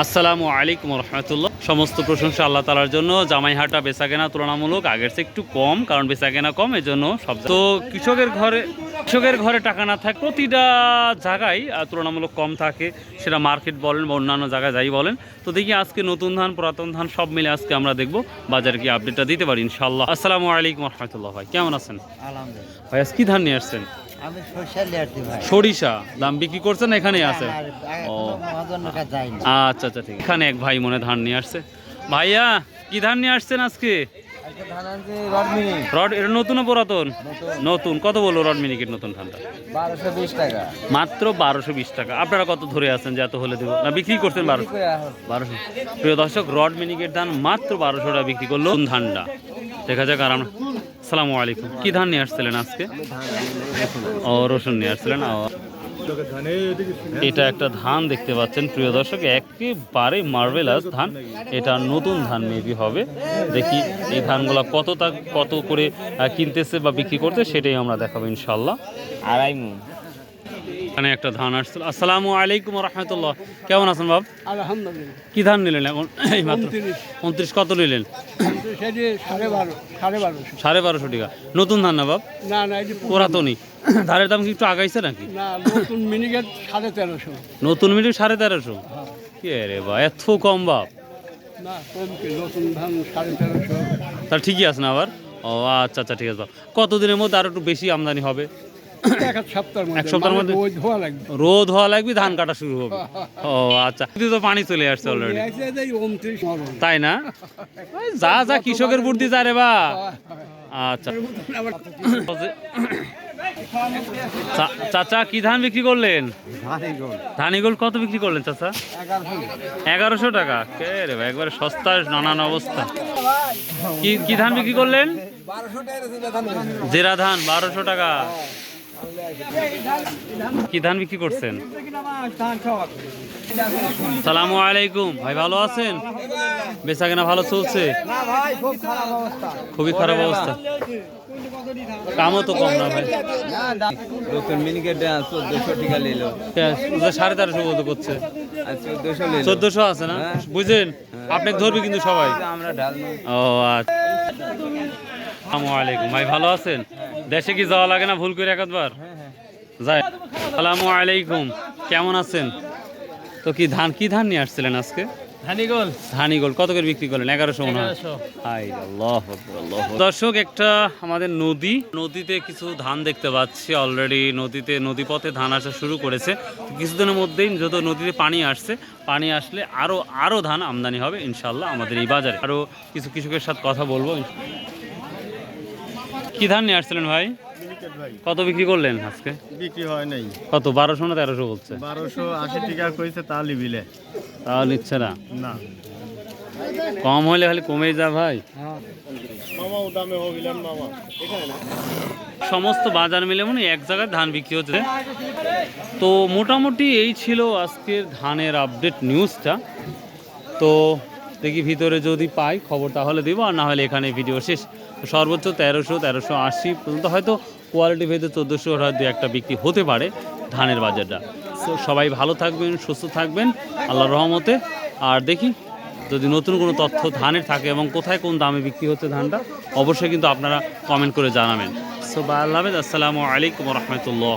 আসসালামু আলাইকুম রহমতুল্লাহ। সমস্ত প্রশংসা আল্লাহ তালার জন্য। জামাইহাটা বেচাকেনা তুলনামূলক আগের চেয়ে একটু কম, কারণ বেচাকেনা কম, এই জন্য সব তো কৃষকের ঘরে টাকা না থাকে প্রতিটা জায়গায় তুলনামূলক কম থাকে, সেটা মার্কেট বলেন বা অন্যান্য জায়গায় যাই বলেন। তো দেখি আজকে নতুন ধান পুরাতন ধান সব মিলে আজকে আমরা দেখবো বাজারে কি আপডেটটা দিতে পারি ইনশাল্লাহ। আসসালামু আলাইকুম রহমতুল্লাহ। ভাই কেমন আছেন? আলহামদুলিল্লাহ। ভাই আজ কি ধান নিয়ে আসছেন? আমি সরিষা লিয়াছি ভাই। সরিষা দাম বিক্রি করছেন? এখানেই আছে। ও যাইনি। আচ্ছা আচ্ছা, ঠিক। এখানে এক ভাই মনে ধান নিয়ে আসছে। ভাইয়া কি ধান নিয়ে আসছেন আজকে? রড এটা নতুন না পুরাতন? নতুন। কত বললো রড মিনিকেট নতুন ধানটা? 1220 টাকা। মাত্র 1220 টাকা। আপনারা কত ধরে আছেন যে এত হলে দেবো না? বিক্রি করছেন 1200। প্রিয় দর্শক, রড মিনিকেট ধান মাত্র 1200 টাকা বিক্রি করলো ধানটা। দেখা যাক। আর আমরা আসসালামু আলাইকুম। কি ধান নিয়ে আসছিলেন আজকে? ও রসুন নিয়ে আসছিলেন। এটা একটা ধান দেখতে পাচ্ছেন প্রিয় দর্শক, একেবারে মার্ভেলাস ধান। এটা নতুন ধান মেবি হবে। দেখি এই ধানগুলো কত করে কিনতেছে বা বিক্রি করতে, সেটাই আমরা দেখাবো ইনশাল্লাহ। আড়াই মণ। এখানে একটা ধান আসছিল। আসসালামু আলাইকুম রহমতুল্লাহ। কেমন আছেন বাব? আলহামদুলিল্লাহ। কি ধান নিলেন এখন? এই মাত্র 29। কত নিলেন? 1250 টাকা। নতুন ধান না বাব? না, পুরাতনই। ধানের দাম কি একটু আগাইছে নাকি? নতুন মিনিকেট 1350। নতুন মিনিট 1350? কে রে বা, এত কম বাপ? না, কম কি, নতুন ধান 1350। তাহলে ঠিকই আছে না আবার? ও আচ্ছা আচ্ছা, ঠিক আছে বাপ। কতদিনের মধ্যে আরো একটু বেশি আমদানি হবে? এক সপ্তাহের সপ্তাহের মধ্যে রোদ হওয়া লাগবে, ধান কাটা শুরু হবে। ও আচ্ছা, কিন্তু তো পানি চলে আসছে অলরেডি, তাই না? যা কৃষকের বুদ্ধি যা রে বা। আচ্ছা চাচা, কি ধান বিক্রি করলেন? ধানিগোল কত বিক্রি করলেন চাচা? 1100 টাকা। কে রে ভাই, একবারে সস্তা, নানান অবস্থা। কি ধান বিক্রি করলেন? জেরা ধান 1200 টাকা। কি ধান বিক্রি করছেন? সালামু আলাইকুম ভাই, ভালো আছেন? বেচা কেনা ভালো চলছে? খুবই খারাপ অবস্থা। কামও তো কম না ভাই। নতুন মিনিকেট 1400 টাকা নিল। 1350 বলতে করছে। 1400 আছে না? বুঝলেন, আপনাকে ধরবে কিন্তু সবাই। আমরা ঢাল। ও আচ্ছা। আসসালামু আলাইকুম ভাই, ভালো আছেন? দেশে কি যাওয়া লাগে না ভুল করে একবার? যাই। আসসালামু আলাইকুম, কেমন আছেন? তো কি ধান নিয়ে আসছিলেন আজকে? ধানিগোল কত করে বিক্রি করলেন? 1100 মনে হয়। দর্শক, একটা আমাদের নদীতে কিছু ধান দেখতে পাচ্ছি অলরেডি। নদীপথে ধান আসা শুরু করেছে। কিছুদিনের মধ্যেই যত নদীতে পানি আসলে আরো ধান আমদানি হবে ইনশাল্লাহ আমাদের এই বাজারে। আরো কিছু কৃষকের সাথে কথা বলবো। কি ধান নিয়ে আসছিলেন ভাই? কত বিক্রি করলেন আজকে? বিক্রি হয় নাই। কত? 1200 না 1300 বলছে? 1280 টাকা কইছে, তা লিবিলে। তাও নিচ্ছে না? না, কম হলে খালি কমেই যা ভাই। মামা দামে হইলেন মামা। সমস্ত বাজার মিলে মনে এক জায়গায় ধান বিক্রি হচ্ছে। তো মোটামুটি এই ছিল আজকের ধানের আপডেট নিউজটা। তো দেখি ভিতরে যদি পাই খবর তাহলে দিব, আর না হলে এখানে ভিডিও শেষ। সর্বোচ্চ 1300-1380 পর্যন্ত, হয়তো কোয়ালিটি ভেদে 1400 দু একটা বিক্রি হতে পারে ধানের বাজারটা। তো সবাই ভালো থাকবেন, সুস্থ থাকবেন আল্লাহর রহমতে। আর দেখি যদি নতুন কোনো তথ্য ধানের থাকে এবং কোথায় কোন দামে বিক্রি হচ্ছে ধানটা, অবশ্যই কিন্তু আপনারা কমেন্ট করে জানাবেন। সো আল্লাহ হাফেজ। আসসালামু আলাইকুম রহমতুল্লাহ।